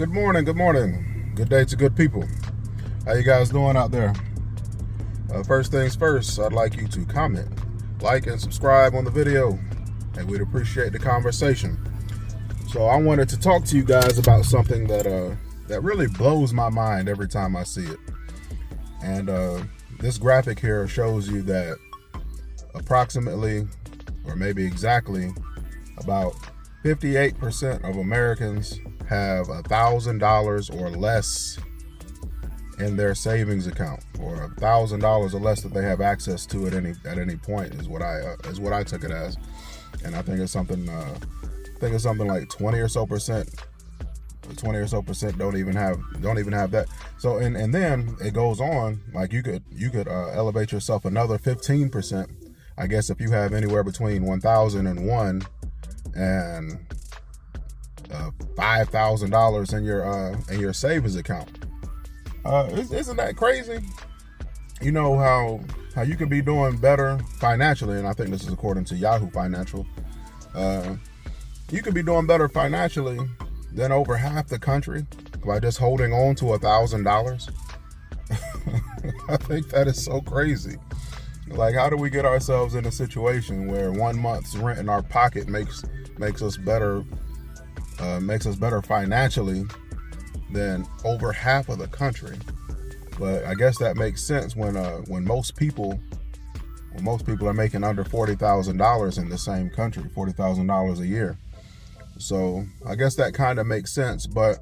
Good morning, good morning. Good day to good people. How you guys doing out there? First things first, I'd like you to comment, like, and subscribe on the video, and we'd appreciate the conversation. So I wanted to talk to you guys about something that really blows my mind every time I see it. And this graphic here shows you that approximately, or maybe exactly, about 58% of Americans have $1,000 or less in their savings account, or $1,000 or less that they have access to at any point is what I took it as. And I think it's something like 20 or so percent don't even have that. So and then it goes on, like you could elevate yourself another 15%, I guess, if you have anywhere between 1,001 and $5,000 in your savings account. Isn't that crazy? You know how you could be doing better financially, and I think this is according to Yahoo Financial. You could be doing better financially than over half the country by just holding on to $1,000. I think that is so crazy. Like, how do we get ourselves in a situation where 1 month's rent in our pocket makes us better financially than over half of the country? But I guess that makes sense when most people are making under $40,000 in the same country, $40,000 a year. So I guess that kind of makes sense, but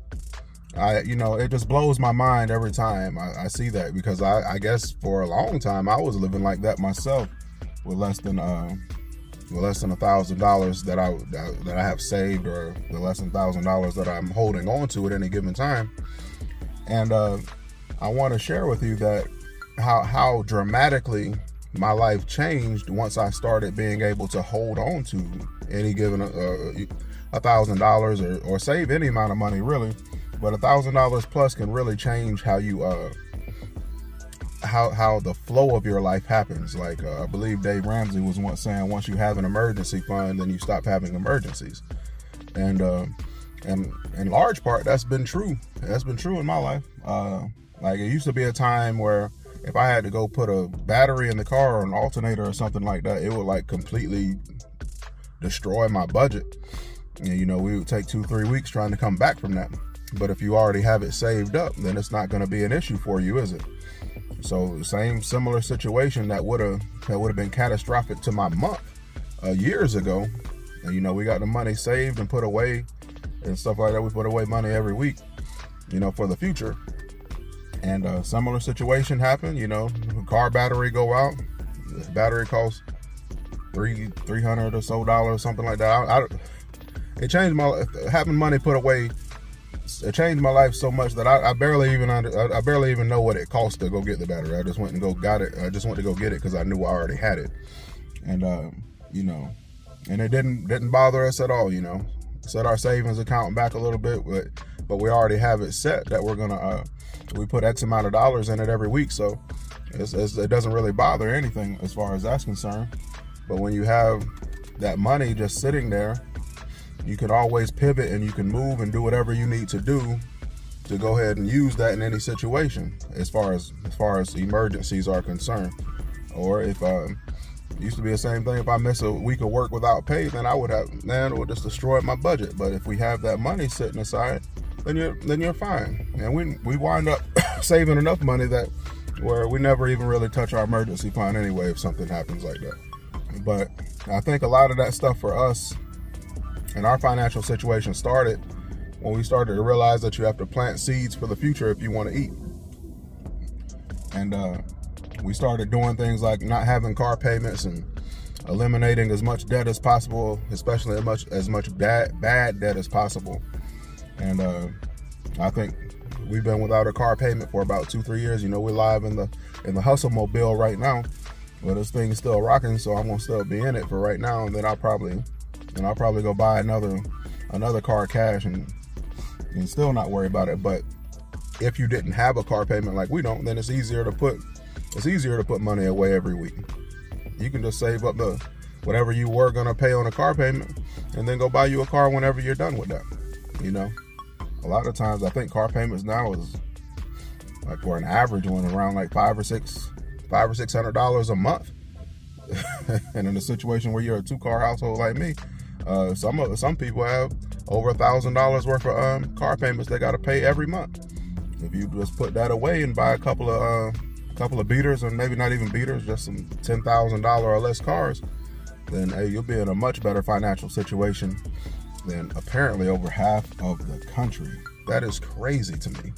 it just blows my mind every time I see that, because I guess for a long time I was living like that myself, with less than $1,000 that I have saved, or the less than $1,000 that I'm holding on to at any given time. And I want to share with you that how dramatically my life changed once I started being able to hold on to any given $1,000 or save any amount of money, really. But $1,000 plus can really change how you how the flow of your life happens. Like I believe Dave Ramsey was once saying, once you have an emergency fund, then you stop having emergencies. And in large part, that's been true. That's been true in my life. Like, it used to be a time where if I had to go put a battery in the car or an alternator or something like that, it would like completely destroy my budget. And, we would take 2-3 weeks trying to come back from that. But if you already have it saved up, then it's not going to be an issue for you, is it? So similar situation that would have been catastrophic to my month years ago. And, we got the money saved and put away and stuff like that. We put away money every week, for the future. And a similar situation happened. Car battery go out. The battery costs $300 or so, something like that. It changed my life. Having money put away, it changed my life so much that I barely even know what it cost to go get the battery. I just went and got it. I just went to go get it because I knew I already had it. And and it didn't bother us at all. Set our savings account back a little bit, but we already have it set that we're gonna we put X amount of dollars in it every week, so it doesn't really bother anything as far as that's concerned. But when you have that money just sitting there, you can always pivot and you can move and do whatever you need to do to go ahead and use that in any situation, as far as emergencies are concerned. Or if it used to be the same thing, if I miss a week of work without pay, then it would just destroy my budget. But if we have that money sitting aside, then you're fine. And we wind up saving enough money that where we never even really touch our emergency fund anyway if something happens like that. But I think a lot of that stuff for us and our financial situation started when we started to realize that you have to plant seeds for the future if you want to eat. And we started doing things like not having car payments and eliminating as much debt as possible, especially as much bad debt as possible. And I think we've been without a car payment for about 2-3 years. We're live in the hustle mobile right now, but this thing is still rocking, so I'm gonna still be in it for right now. And then I'll probably go buy another car cash and still not worry about it. But if you didn't have a car payment like we don't, then it's easier to put money away every week. You can just save up whatever you were gonna pay on a car payment and then go buy you a car whenever you're done with that. A lot of times, I think car payments now is like for an average one around like $500 or $600 a month. And in a situation where you're a 2-car household like me, some people have over $1,000 worth of car payments they got to pay every month. If you just put that away and buy a couple of beaters, or maybe not even beaters, just some $10,000 or less cars, then hey, you'll be in a much better financial situation than apparently over half of the country. That is crazy to me.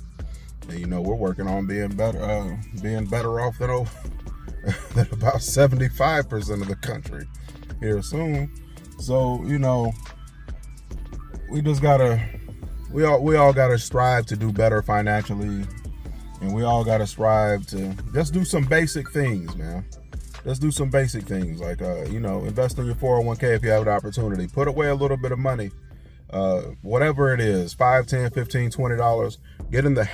And you know, we're working on being better off than about 75% of the country here soon. So, you know, we all gotta strive to do better financially, and we all gotta strive to just do some basic things, man. Just do some basic things like, you know, invest in your 401k if you have the opportunity. Put away a little bit of money, whatever it is, $5, $10, $15, $20. Get in the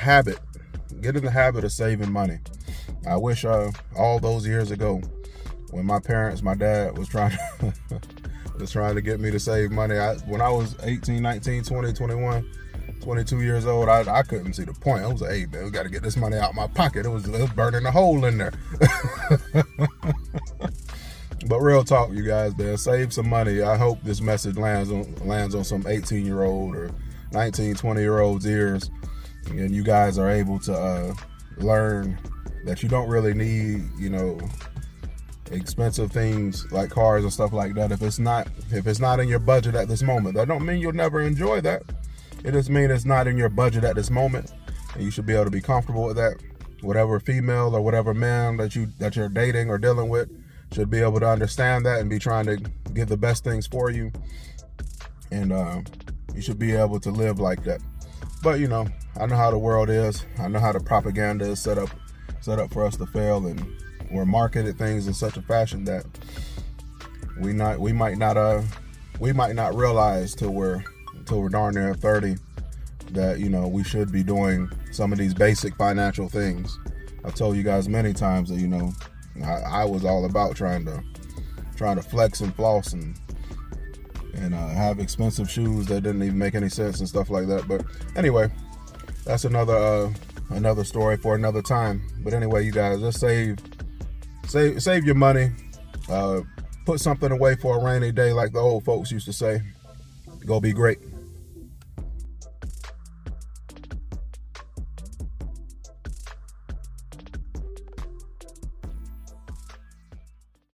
habit of saving money. I wish all those years ago, when my dad was trying to get me to save money. When I was 18, 19, 20, 21, 22 years old, I couldn't see the point. I was like, hey, man, we got to get this money out of my pocket. It was burning a hole in there. But real talk, you guys, man, save some money. I hope this message lands on some 18-year-old or 19, 20-year-old's ears, and you guys are able to learn that you don't really need, you know, expensive things like cars and stuff like that if it's not in your budget at this moment. That don't mean you'll never enjoy that. It just means it's not in your budget at this moment, and you should be able to be comfortable with that. Whatever female or whatever man that you're dating or dealing with should be able to understand that and be trying to give the best things for you, and you should be able to live like that. But you know, I know how the world is. I know how the propaganda is set up for us to fail, and we're marketed things in such a fashion that we might not realize till we're darn near 30 that, you know, we should be doing some of these basic financial things. I've told you guys many times that, you know, I was all about trying to flex and floss and have expensive shoes that didn't even make any sense and stuff like that. But anyway, that's another story for another time. But anyway, you guys, just save your money. Put something away for a rainy day, like the old folks used to say. Go be great.